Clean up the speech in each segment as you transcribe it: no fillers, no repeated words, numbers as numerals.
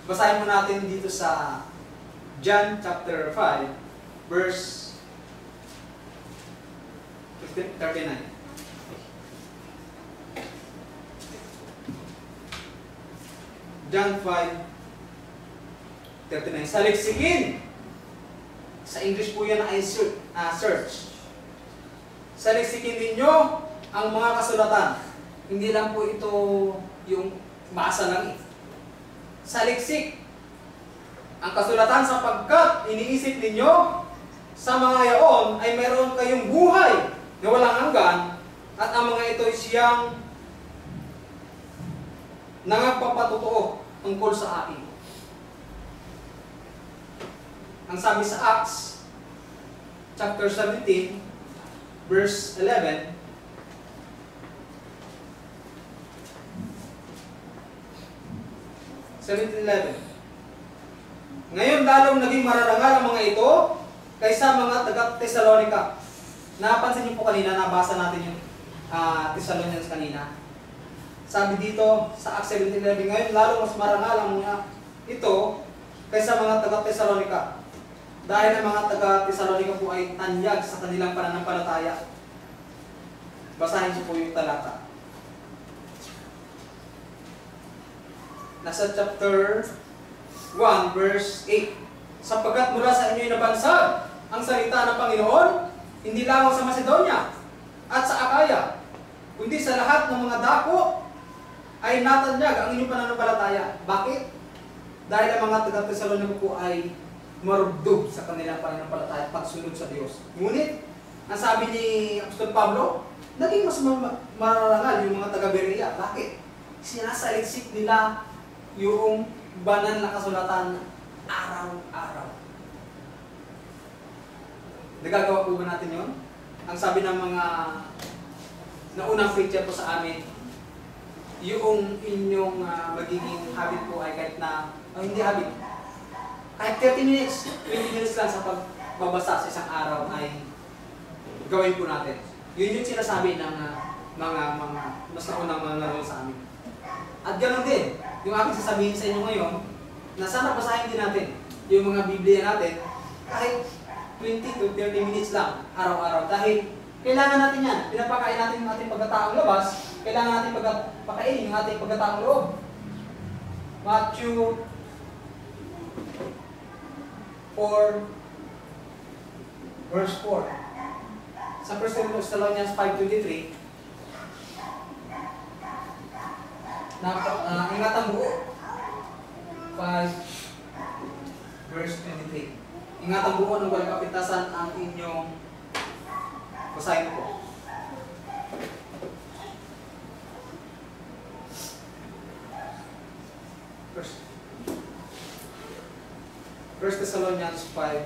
Basahin mo natin dito sa John chapter 5, verse 39. John 5:39. Saliksikin! Sa English po yan ay search. Saliksikin ninyo ang mga kasulatan. Hindi lang po ito yung basa lang eh. Saliksik ang kasulatan sapagkat iniisip ninyo sa mga yaon ay meron kayong buhay na walang hanggan at ang mga ito ay siyang nangagpapatotoo tungkol sa akin. Ang sabi sa Acts chapter 17 verse 11, ngayon lalong naging mararangal ang mga ito kaysa mga taga-Tesalonica. Napansin niyo po kanina, nabasa natin yung Thessalonians kanina. Sabi dito sa Acts 17:11, ngayon lalong mas marangal ang mga ito kaysa mga taga-Tesalonica. Dahil ang mga taga-Tesalonica po ay tanyag sa kanilang pananampalataya. Basahin niyo po yung talata. Nasa chapter 1 verse 8. Sapagkat mula sa inyo'y nabansag ang salita ng Panginoon, hindi lamang sa Macedonia at sa Akaya, kundi sa lahat ng mga dako ay natanyag ang inyong pananampalataya. Bakit? Dahil ang mga taga-Tesalonica po ay marugdog sa kanilang pananampalataya at pagsunod sa Diyos. Ngunit, ang sabi ni Apostol Pablo, naging mas mararangal yung mga taga-Berea. Bakit? Sinasaliksik nila yung banal na kasulatan araw-araw. Nagagawa po ba natin yun? Ang sabi ng mga naunang preacher po sa amin, yung inyong magiging habit po ay kahit na, hindi habit, kahit 30 minutes, 20 minutes lang sa pagbabasa sa isang araw ay gawin po natin. Yun yung sinasabi ng mga mas naunang mga naroon sa amin. At ganoon din, yung aking sasabihin sa inyo ngayon, na sana basahin din natin yung mga Biblia natin kahit 20 to 30 minutes lang araw-araw. Dahil kailangan natin yan. Pinapakain natin yung ating pagkataong labas, kailangan natin pagpakain yung ating pagkataong loob. Matthew 4 verse 4. Sa 1 Thessalonians 5:23, ingat ang buo. 5 verse 23. Ingat ang buo ng walang kapintasan ang inyong basahin po. 1 Thessalonians 5.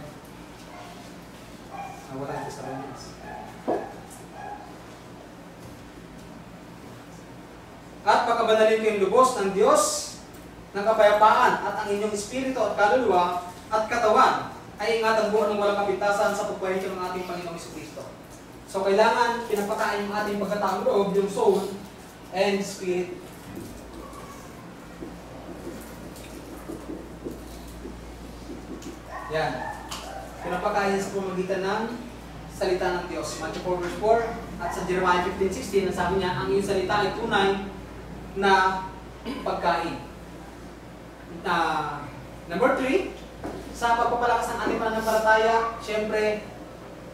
Wala yung Thessalonians. At pagkabanalin kayong lubos ng Diyos ng kapayapaan at ang inyong espiritu at kaluluwa at katawan ay ingatan buo ng walang kapintasan sa pagpahintyo ng ating Panginoong Jesucristo. So kailangan pinapakain yung ating pagkataong loob, yung soul and spirit. Yan. Pinapakain sa pamamagitan ng salita ng Diyos. Matthew 4 verse 4 at sa Jeremiah 15:16, sabi niya, ang iyong salita ay tunay na pagkain. Number 3, sa pagpapalakas ng ating pananampalataya, siyempre,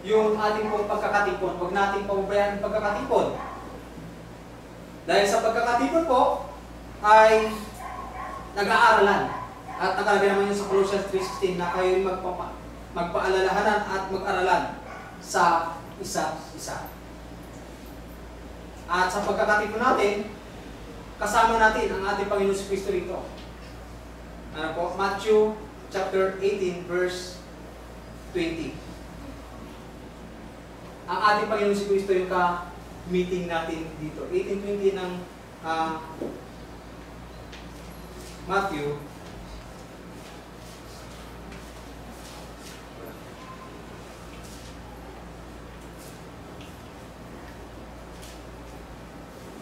yung ating pong pagkakatipon. Huwag natin pababayaan ang pagkakatipon. Dahil sa pagkakatipon po, ay nag-aaralan. At nakalagay naman yun sa Colossians 3:16 na kayo magpaalalahanan at mag-aralan sa isa't isa. At sa pagkakatipon natin, kasama natin ang ating Panginoon Jesucristo rito. Ano po? Matthew chapter 18 verse 20. Ang ating Panginoon Jesucristo yung ka-meeting natin dito. 18:20 ng Matthew.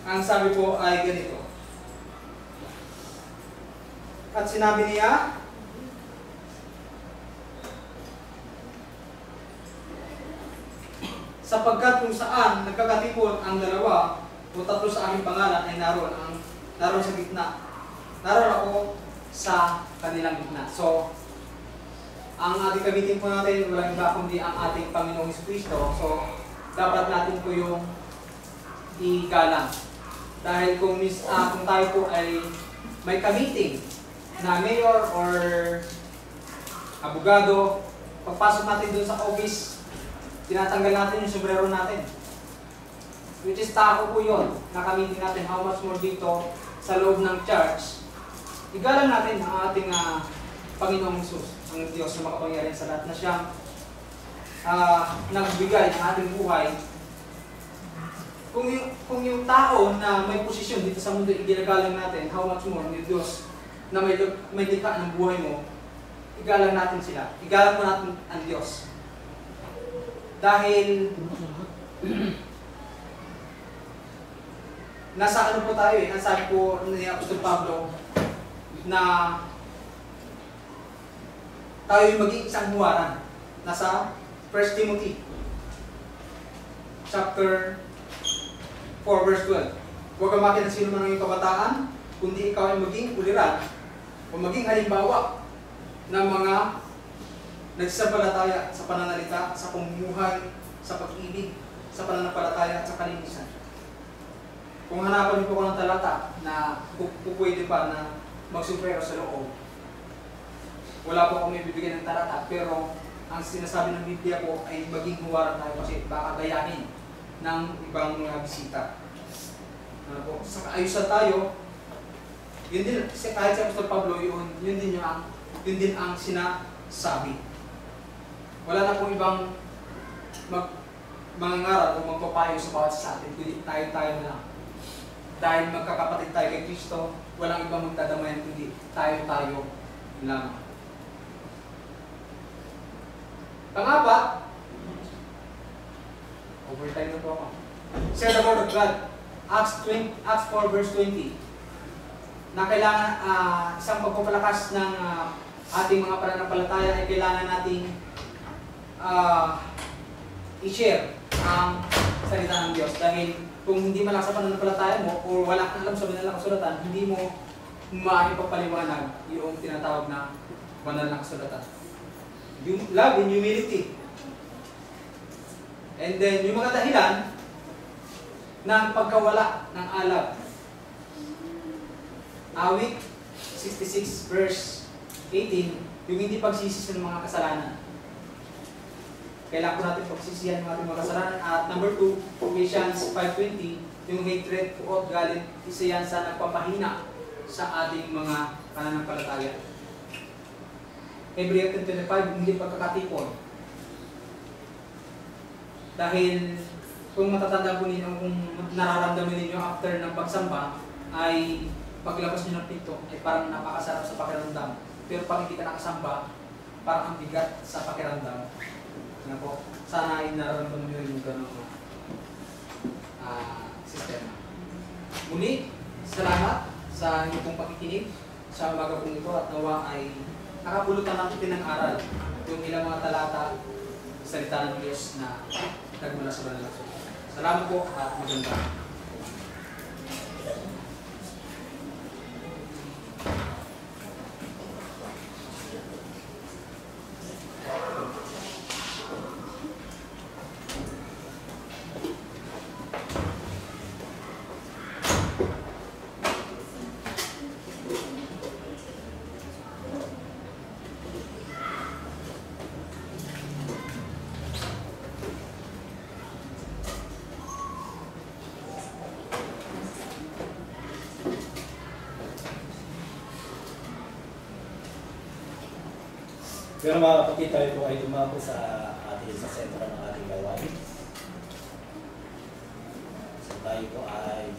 Ang sabi po ay ganito. At sinabi niya, sapagkat kung saan nagkakatipon ang dalawa o tatlo sa aking pangalan ay naroon sa gitna. Naroon ako sa kanilang gitna. So, ang ating gamitin po natin, walang iba kundi ang ating Panginoong Jesucristo. So, dapat natin po yung igalang. Dahil kung tayo po ay may ka-meeting na mayor or abogado, pagpasok natin dun sa office, tinatanggal natin yung sombrero natin. Which is tako po yun, na-meeting natin. How much more dito sa loob ng church. Igalang natin ang ating Panginoong Jesus, ang Diyos na makapangyarihan sa lahat, na siyang nagbigay ng ating buhay. Kung yung tao na may posisyon dito sa mundo iginagalang natin, how much more yung Diyos na may likha ng buhay mo, igalang natin sila. Igalang po natin ang Diyos. Dahil nasa ano po tayo eh, nasabi po ni Apostol Pablo na tayo yung maging isang huwaran. Nasa 1 Timothy chapter 4 verse 12. Huwag kang makin ng sino man ang iyong kabataan, kundi ikaw ay maging uliran o maging halimbawa ng mga nagsasampalataya sa pananalita, sa pamumuhay, sa pag-ibig, sa pananampalataya at sa kalinisan. Kung hanapan niyo po ko ng talata na pupwede pa na magsumprero sa loob, wala po akong may bibigyan ng talata, pero ang sinasabi ng Biblia po ay maging huwaran tayo kasi baka gayahin ng ibang mga bisita. Ano po? Sa kaayusan tayo, yun din, kahit si Apostol Pablo, yun din ang sinasabi. Wala na pong ibang mangangaral o magpapayo sa bawat sa atin, kundi tayo na lang. Dahil magkakapatid tayo kay Kristo, walang ibang magdadamayan kundi tayo lang. Pang-apat, overtime na po ako. Share the word of God. Acts 4 verse 20. Na kailangan isang pagpapalakas ng ating mga pananampalataya ay kailangan nating i-share ang salita ng Diyos. Dahil kung hindi malakas sa pananampalataya mo o wala kang alam sa banal na kasulatan, hindi mo maipapaliwanag yung tinatawag na banal na kasulatan. Yung love and humility. And then, yung mga dahilan ng pagkawala ng alab. Awit 66 verse 18, yung hindi pagsisisi ng mga kasalanan. Kailangan po natin pagsisihan ng ating mga kasalanan. At number 2, Ephesians 5:20, yung hatred, puot, galit, isa yan sa nagpapahina sa ating mga pananampalataya. Hebrews 10:25, hindi pagkakatipon. Dahil kung matatanda po ninyo, kung nararamdaman ninyo after ng pagsamba, ay paglabas nyo ng pinto, ay parang napakasarap sa pakiramdam. Pero pag hindi ka nakasamba, parang ang bigat sa pakiramdam. Ano po? Sana ay nararamdaman nyo yung gano'ng sistema. Muli, salamat sa inyong pong pakikinig sa umaga pong ito at nawa ay nakapulutan natin ng aral yung ilang mga talata salita ng Diyos na nagmula sa banal na kasulatan. Salamat po at maganda. Pero mga kapatid, tayo po ay dumako sa sentro ng ating gawain. So tayo po ay